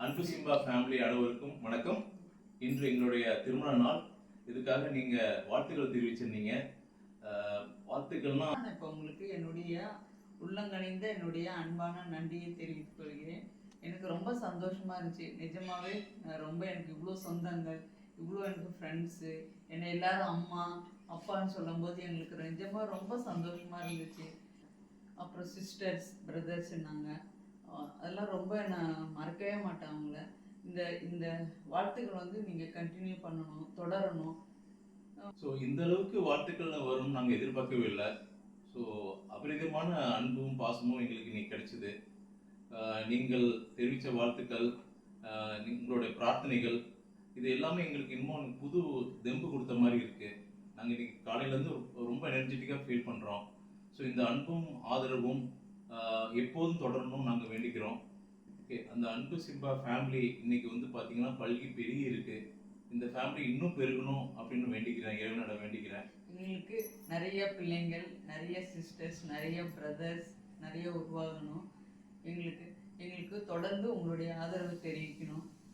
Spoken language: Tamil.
அன்பு சிம்பா ஃபேமிலி அனைவருக்கும் வணக்கம். இன்று எங்களுடைய திருமண நாள். இதுக்காக நீங்க வாழ்த்துக்கள் தெரிவிச்சிருந்தீங்க. வாழ்த்துக்கள்னா இப்போ உங்களுக்கு என்னுடைய உள்ளங்கணிந்த என்னுடைய அன்பான நன்றியை தெரிவித்துக் கொள்கிறேன். எனக்கு ரொம்ப சந்தோஷமா இருந்துச்சு. நிஜமாவே ரொம்ப எனக்கு இவ்வளோ சொந்தங்கள், இவ்வளோ எனக்கு ஃப்ரெண்ட்ஸு, என்னை எல்லாரும் அம்மா அப்பான்னு சொல்லும்போது எங்களுக்கு நிஜமாக ரொம்ப சந்தோஷமா இருந்துச்சு. அப்புறம் சிஸ்டர்ஸ் பிரதர்ஸ்னாங்க, அதெல்லாம் ரொம்ப நான் மறக்கவே மாட்டேன் அவங்கள. இந்த இந்த வாழ்த்துக்கள் வந்து நீங்கள் கண்டினியூ பண்ணணும், தொடரணும். ஸோ இந்த அளவுக்கு வாழ்த்துக்கள் வரும்னு நாங்கள் எதிர்பார்க்கவே இல்லை. ஸோ அபரிதமான அன்பும் பாசமும் எங்களுக்கு இன்னைக்கு கிடைச்சிது. நீங்கள் தெரிவித்த வாழ்த்துக்கள், உங்களுடைய பிரார்த்தனைகள், இது எல்லாமே எங்களுக்கு இன்னும் புது தெம்பு கொடுத்த மாதிரி இருக்கு. நாங்கள் இன்னைக்கு காலையிலேருந்து ரொம்ப எனர்ஜெட்டிக்காக ஃபீல் பண்ணுறோம். ஸோ இந்த அன்பும் ஆதரவும் எப்போதும் தொடரணும்னு நாங்கள் வேண்டிக்கிறோம். ஓகே, அந்த அன்பு சிம்பா ஃபேமிலி இன்னைக்கு வந்து பார்த்தீங்கன்னா பல்கி பெருகி இருக்கு. இந்த ஃபேமிலி இன்னும் பெருகணும் அப்படின்னு வேண்டிக்கிறேன், இறைவனோட வேண்டிக்கிறேன். எங்களுக்கு நிறைய பிள்ளைங்கள், நிறைய சிஸ்டர்ஸ், நிறைய பிரதர்ஸ் நிறைய உருவாகணும். எங்களுக்கு தொடர்ந்து உங்களுடைய ஆதரவு தெரிவிக்கணும்.